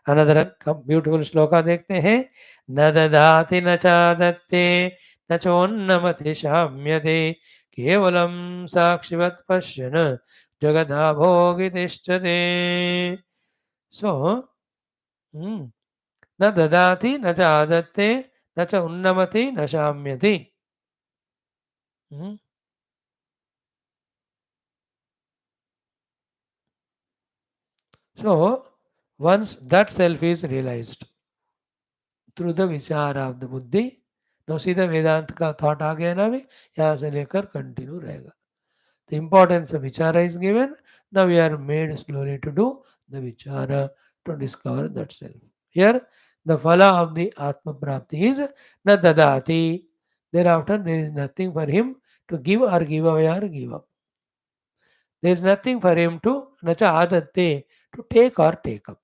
Another beautiful shloka देखते हैं. न ददाति न चादत्ते न चोन्नमति शाम्यते केवलं साक्षिवत् पश्यन् जगदाभोगि तिष्ठते. So, न ददाति न चादत्ते न च उन्नमति न शाम्यति. So, once that self is realized through the vichara of the buddhi, now सीधा वेदांत का थॉट आ गया ना भी, यहाँ से लेकर कंटिन्यू रहेगा. The importance of vichara is given. Now we are made slowly to do the vichara to discover that self. Here, the phala of the Atma Prapti is na dadati. Thereafter, there is nothing for him to give or give away or give up. There is nothing for him to nacha adatte, to take or take up.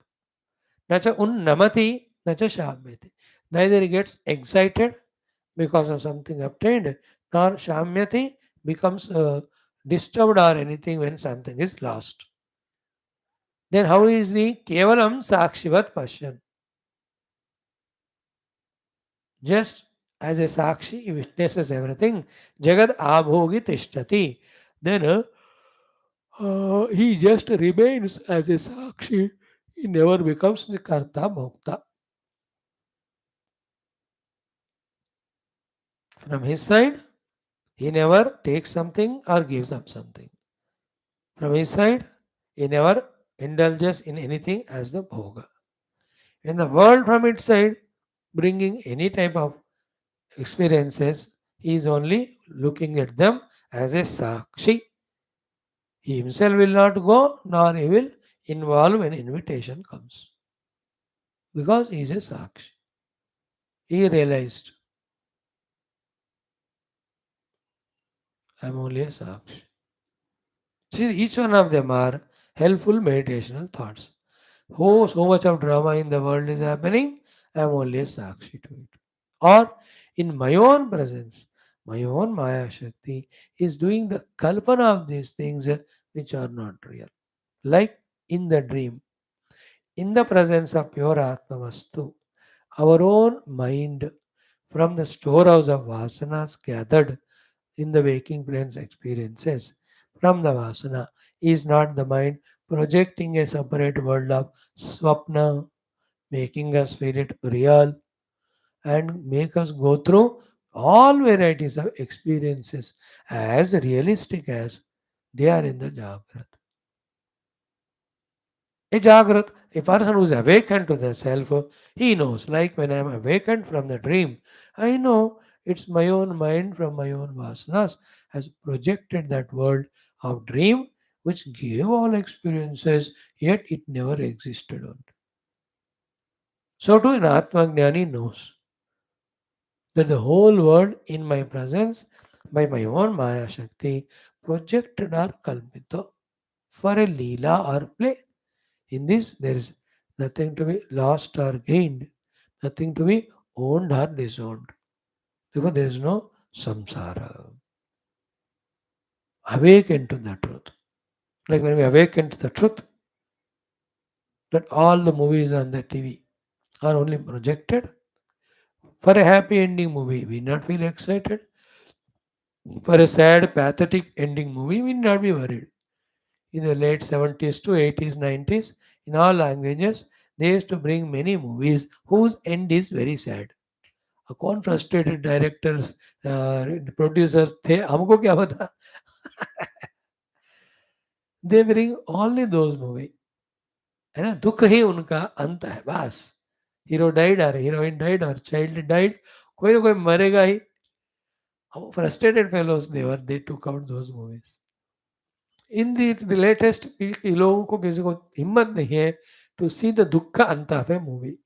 Nacha unnamati, nacha shamyati. Neither he gets excited because of something obtained, nor shamyati becomes disturbed or anything when something is lost. Then how is the kevalam sakshivat pasyan? Just as a sakshi, he witnesses everything. Jagad abhogi tishtati. Then he just remains as a sakshi. He never becomes the karta bhokta. From his side, he never takes something or gives up something. From his side, he never indulges in anything as the bhoga. In the world from its side, bringing any type of experiences, he is only looking at them as a sakshi. He himself will not go, nor he will involve when invitation comes. Because he is a sakshi. He realized, I am only a sakshi. See, each one of them are helpful meditational thoughts. Oh, so much of drama in the world is happening, I am only a sakshi to it. Or in my own presence, my own Maya Shakti is doing the kalpana of these things which are not real. Like in the dream, in the presence of pure Atma Vastu, our own mind from the storehouse of vasanas gathered in the waking plane's experiences from the vasana is not the mind projecting a separate world of swapna, making us feel it real and make us go through all varieties of experiences as realistic as they are in the Jagrat. A Jagrat, a person who is awakened to the self, he knows, like when I am awakened from the dream, I know it's my own mind from my own vasanas has projected that world of dream which gave all experiences, yet it never existed on. So too an Atma Jnani knows that the whole world in my presence by my own Maya Shakti projected or kalpita for a leela or play. In this, there is nothing to be lost or gained, nothing to be owned or disowned. Therefore, there is no samsara. Awaken to the truth. Like when we awaken to the truth, that all the movies on the TV are only projected. For a happy ending movie, we not feel excited. For a sad, pathetic ending movie, we not be worried. In the late 70s to 80s, 90s, in all languages, they used to bring many movies whose end is very sad. कौन frustrated directors producers थे हमको क्या पता. They bring only those movie है ना. दुख ही उनका अंत है बस. हीरो डाइड और हीरोइन डाइड और चाइल्ड डाइड कोई ना कोई मरेगा ही. How frustrated fellows they were, they took out those movies. In the latest लोगों को किसी को हिम्मत नहीं है टू सी द दुख अंत of A movie.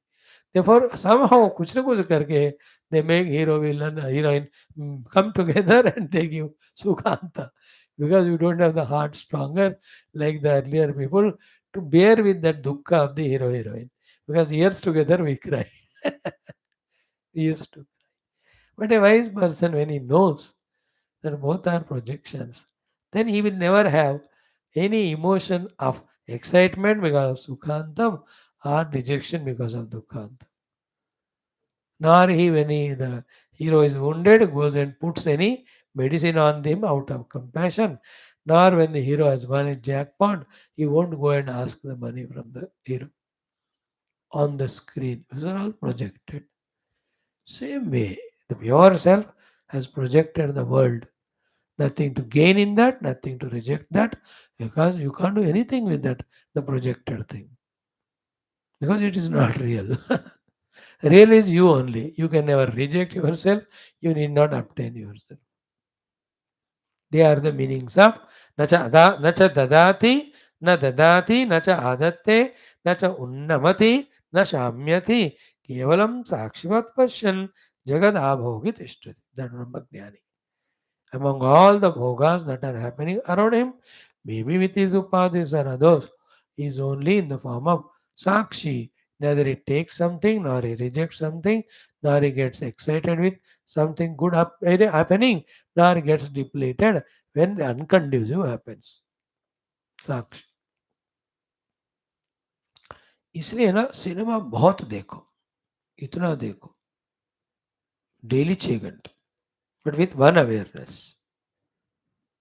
Therefore, somehow कुछ ना कुछ करके they make hero, villain, heroine come together and they give Sukanta because you don't have the heart stronger like the earlier people to bear with that dukkha of the hero heroine because years together we cry. Years to. But a wise person when he knows that both are projections, then he will never have any emotion of excitement because of Sukhantam or rejection because of Dukhantam. Nor he, when the hero is wounded, goes and puts any medicine on him out of compassion. Nor when the hero has won a jackpot, he won't go and ask the money from the hero on the screen. These are all projected. Same way, the pure self has projected the world. Nothing to gain in that, nothing to reject that, because you can't do anything with that, the projected thing. Because it is not real. Real is you only. You can never reject yourself. You need not obtain yourself. They are the meanings of nacha dadati, na dadati, nacha adatte, nacha unnamati, na shamyati, kevalam sakshivat pasyan, jagad abhogi tishtati. That Brahmajnani. Among all the bhogas that are happening around him, maybe with his upadhis or others, he is only in the form of sakshi. Neither he takes something, nor he rejects something, nor he gets excited with something good happening, nor he gets depleted when the unconducive happens. साक्षी. इसलिए ना cinema बहुत देखो, इतना देखो, daily 6 घंटे, but with one awareness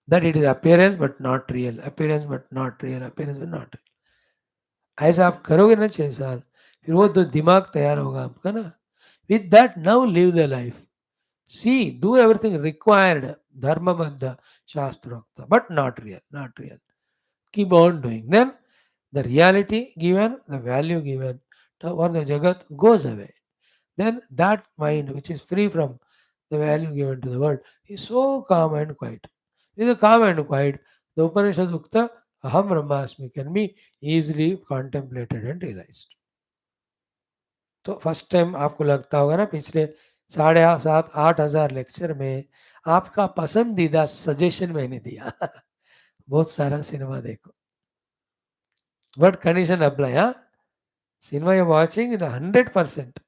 that it is appearance but not real, appearance but not real, appearance but not real. ऐसा आप करोगे ना 6 साल, फिर वो तो दिमाग तैयार होगा आपका ना. With that now live the life. See do everything required धर्मबद्ध शास्त्रोक्त but not real, not real. Keep on doing. Then the reality given, the value given or the jagat goes away. Then that mind which is free from the value given to the world is so calm and quiet. With a calm and quiet, the Upanishad Ukta Aham Brahmasmi can be easily contemplated and realized. तो first time आपको लगता होगा ना पिछले 7,500-8,000 lecture में आपका पसंदीदा suggestion मैंने दिया. बहुत सारा सिनेमा देखो. But condition apply. हाँ, cinema you watching the 100%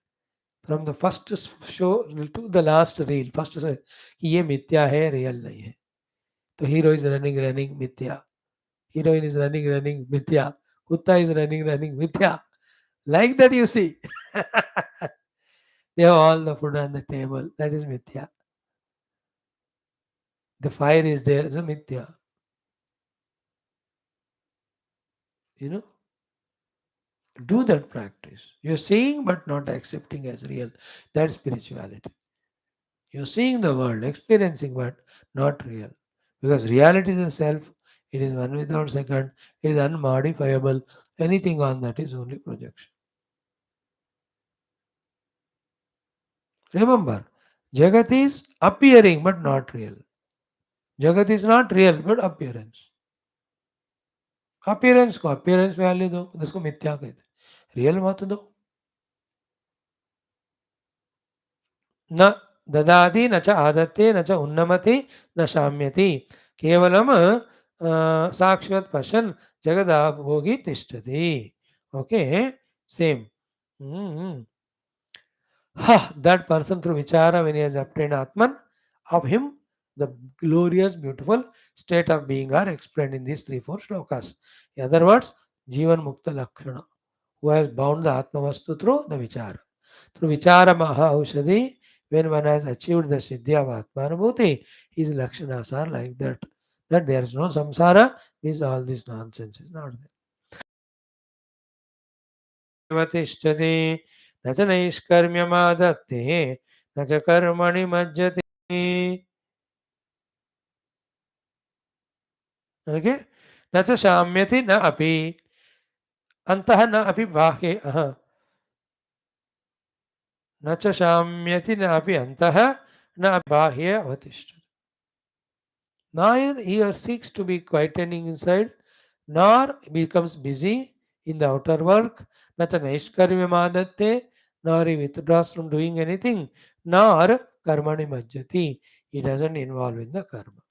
from the first show to the last reel. First से कि ये मिथ्या है, रियल नहीं है. तो हीरो इज रनिंग रनिंग मिथ्या, heroine is running running mithya, kutta is running running mithya, like that you see. They have all the food on the table, that is mithya. The fire is there, so mithya. You know, do that practice. You're seeing but not accepting as real. That's spirituality. You're seeing the world, experiencing but not real. Because reality is a self, it is one without second, it is unmodifiable. Anything on that is only projection. Remember, Jagat is appearing but not real. Jagat is not real but appearance. Appearance को appearance value दो, उसको मिथ्या कहते. Real मत दो. न ददाति न च आदत्ते न च उन्नमति न शाम्यति केवलम साक्षात् पश्यन् जगदाभोगी तिष्ठति. Okay, same. That person through vichara, when he has obtained Atman, of him the glorious, beautiful state of being are explained in these 3-4 shlokas. In other words, Jivan Mukta Lakshana, who has bound the Atma Vastu through the vichara. Through vichara Maha Aushadhi, when one has achieved the Siddhi of Atmanubhuti, his Lakshanas are like that. That there is no samsara, means all this nonsense is not there. तिष्ठति न च नैष्कर्म्यमादत्ते न च कर्मणि मज्जति. Okay, न च शाम्यति न अपि अन्तः न अपि बाह्ये. न च शाम्यति नापि अन्तः न बाह्ये अवतिष्ठति. Neither he seeks to be quietening inside, nor becomes busy in the outer work, na cha naishkarmyamadatte, nor he withdraws from doing anything, nor karmani majjati. He doesn't involve in the karma.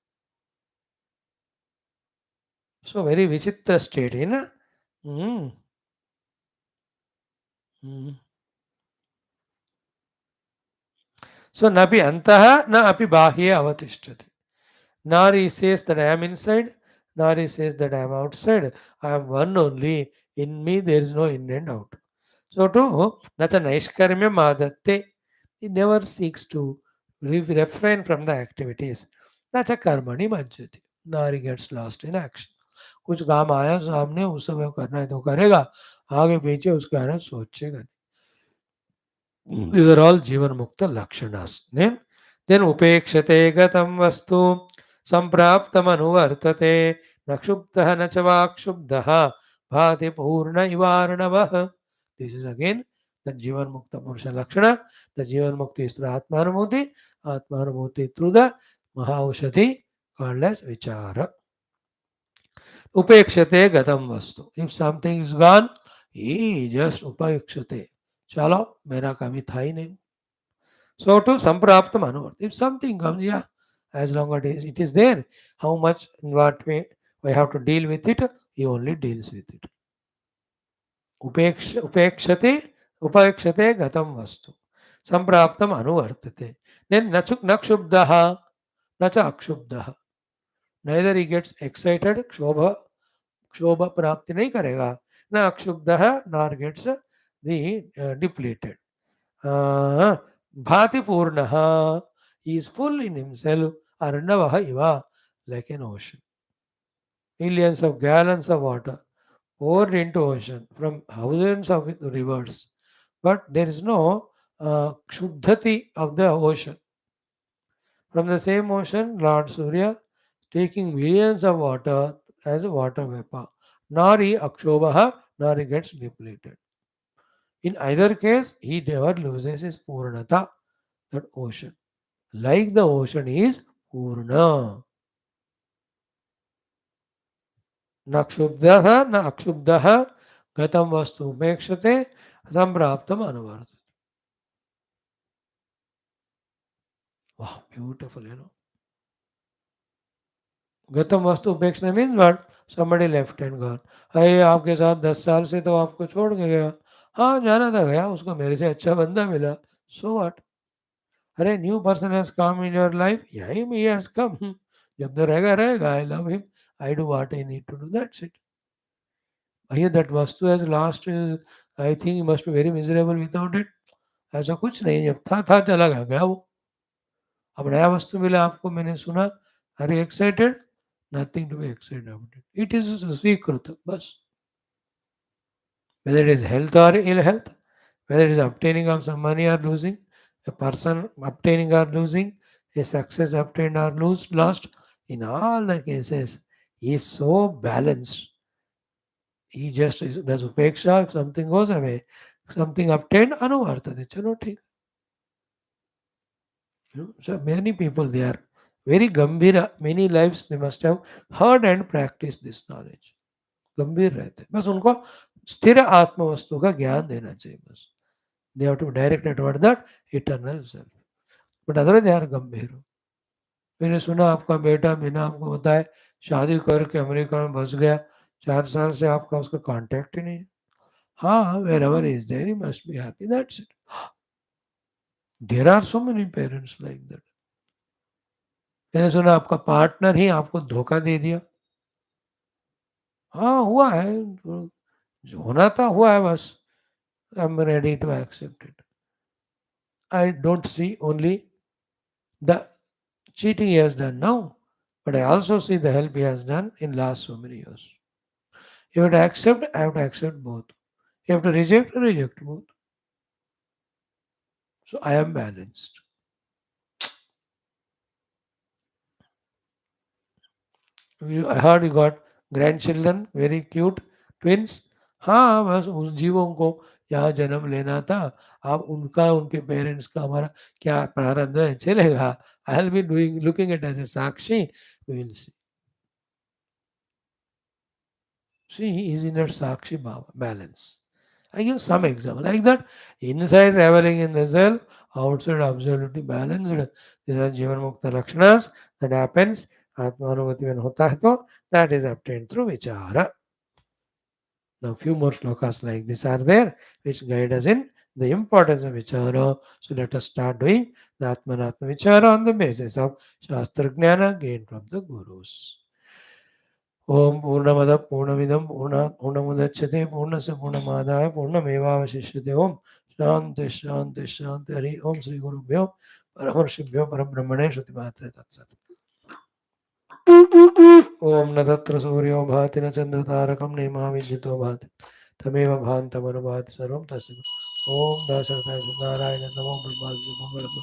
So very vichitra state, na? Mm. Mm. So napi antaha na api bahye avatishtati. Nor he says that I am inside, nor he says that I am outside. I am one only. In me there is no in and out. So too, nacha naishkarmya madatte. He never seeks to refrain from the activities. Nacha karmani majjati. Nor he gets lost in action. कुछ काम आया सामने उस समय करना है तो करेगा आगे पीछे उसके बारे में सोचेगा. These are all Jivan Mukta Lakshanas. Then Upekshate Gatam Vastu Sampraptam Anuvartate Nakshubtaha Nachavakshubdaha Bhati Purna Ivarnavah. This is again the Jivan Mukta Purusha Lakshana. The Jivan Mukti is through Atmanumoti. Atmanumoti through the Mahaushati called as Vichara. Upekshate Gatam Vastu. If something is gone, he just Upekshate. चलो मेरा कभी था ही नहीं. So to sampraptam anuvartam. If something comes, yeah, as long as it is there, how much in what way we have to deal with it, he only deals with it. Upekshate upekshate gatam vastu. Sampraptam anuvartate. Then nakshubdaha nacha akshubdaha. Neither he gets excited, क्षोभ प्राप्ति नहीं करेगा, न अक्षुब्धः nor gets the depleted. Bhati Purnaha, he is full in himself, Arnavaha Iva, like an ocean. Millions of gallons of water poured into ocean from thousands of rivers, but there is no kshuddhati of the ocean. From the same ocean, Lord Surya taking millions of water as a water vapor. Nor he akshobha, nor he gets depleted. In either case, he never loses his purnata, that ocean. Like the ocean is purna. न क्षुब्धः न अक्षुब्धः गतं वस्तु उपेक्षते संप्राप्तम अनुवर्तते. Wow, beautiful, गतम वस्तु उपेक्षित means what? somebody left and gone. अरे आपके साथ 10 साल से तो आपको छोड़ के गया. हाँ जाना था गया, उसको मेरे से अच्छा बंदा मिला. So what? अरे new person has come in your life. या ही हैज कम. जब तो रहेगा रहेगा. I love him. I do what I need to do. That's it. भैया दैट वस्तु has last. I think must be very miserable without it. ऐसा कुछ नहीं. जब था चला गया गया वो. अब नया वस्तु मिला आपको. मैंने सुना. Are you excited? Nothing to be excited about it. It is स्वीकृत बस. Whether it is health or ill health, whether it is obtaining of some money or losing, a person obtaining or losing, a success obtained or lost, in all the cases, he is so balanced. He just does upeksha. If something goes away, something obtained, anuvartate. Chalo theek. So many people, they are very gambhira. Many lives they must have heard and practiced this knowledge. गंभीर रहते. बस उनको स्थिर आत्म वस्तु का ज्ञान देना चाहिए बस. They have to be directed toward that eternal self. But otherwise they are गंभीर. मैंने सुना आपका बेटा बिना आपको बताए शादी करके अमेरिका में बस गया. 4 साल से आपका उसका कांटेक्ट ही नहीं है. हाँ, wherever he is there, he must be happy. That's it. There are so many parents like that. मैंने सुना आपका पार्टनर ही आपको धोखा दे दिया. हाँ, हुआ है. जो होना था हुआ है बस. I'm ready to accept it. I don't see only the cheating he has done now, but I also see the help he has done in last so many years. You have to accept, I have to accept both. You have to reject both. So I am balanced. I heard you got grandchildren, very cute, twins. हाँ बस उस जीवों को यहाँ जन्म लेना था, अब उनका, उनके पेरेंट्स का हमारा क्या प्रारब्ध है, चलेगा। I will be doing looking at as a साक्षी, we will see. She is in her Sakshi Bhava, balance. I give some example like that. Inside reveling in the self, outside absolutely balanced. These are Jivan Mukta Lakshanas that happens. Atma Anuvati when hota hai to, that is obtained through Vichara. Now few more shlokas like this are there which guide us in the importance of Vichara. So let us start doing the Atma Anatma Vichara on the basis of Shastra Jnana gained from the Gurus. ओम पूर्णमद पूर्णमिदं पूर्णात् पूर्णमुदच्यते पूर्णस्य पूर्णमादाय पूर्णमेवावशिष्यते। ओम शांति शांति शांति। हरि ओम। श्री गुरुभ्यो परमर्षिभ्यो परब्रह्मणे श्रुतिमात्रे तत्सत्। ओम न तत्र सूर्यो भाति न चन्द्रतारकं नेमा विद्युतो भाति तमेव भान्तमनुभाति सर्वं तस्मै। ओम दाशरथाय नारायण नमो ब्रह्माग्नि।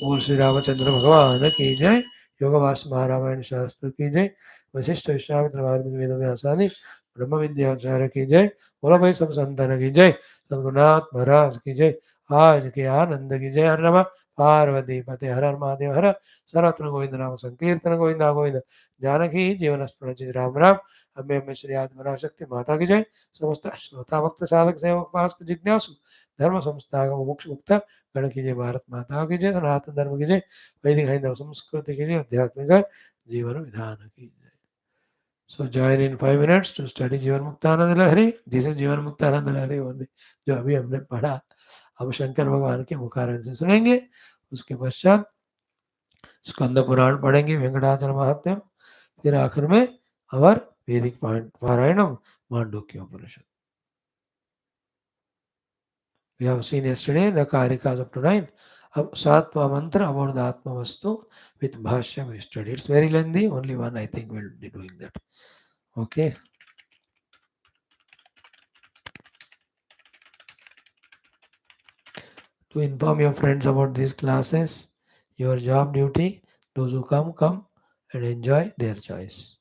ओम श्री रामचंद्र भगवान की जय। योग वास महारामायण शास्त्र की जय। वशिष्ठ विश्वामित्र वाल्मीकि वेद व्यास आदि ब्रह्म विद्याचार्य की जय। बोलो भाई सब संतान की जय। सद्गुरुनाथ महाराज की जय। आज के आनंद की जय। हर नम पार्वती पते हर हर महादेव हर। सर्वत्र गोविंद नाम संकीर्तन गोविंदा गोविंद। जानकी जीवन स्मरण राम राम। अम्बे अम्बे श्री आत्मरा शक्ति माता की जय। समस्त श्रोता भक्त साधक सेवक पास जिज्ञासु धर्म संस्था मोक्ष मुक्त गण की जय। भारत माता की जय। सनातन धर्म की जय। वैदिक हैंदव संस्कृति की जय। अध्यात्मिक जीवन विधान की जय। So join in 5 minutes to study जीवन मुक्तानंद लहरी। This is जीवन मुक्तानंद लहरी only, जो अभी हमने पढ़ा। अब शंकर भगवान के मुखारन से सुनेंगे। उसके पश्चात स्कंद पुराण पढ़ेंगे, वेंकटाचल महात्म्यम, फिर आखिर में अवर वैदिक पारायणम मांडूक्य उपनिषद। We have seen yesterday the Karikas up to 9. अब 7वां मंत्र about the Atma Vastu with Bhashya we studied. It's very lengthy, only one I think will be doing that. Okay. To inform your friends about these classes, your job duty, those who come, come and enjoy their choice.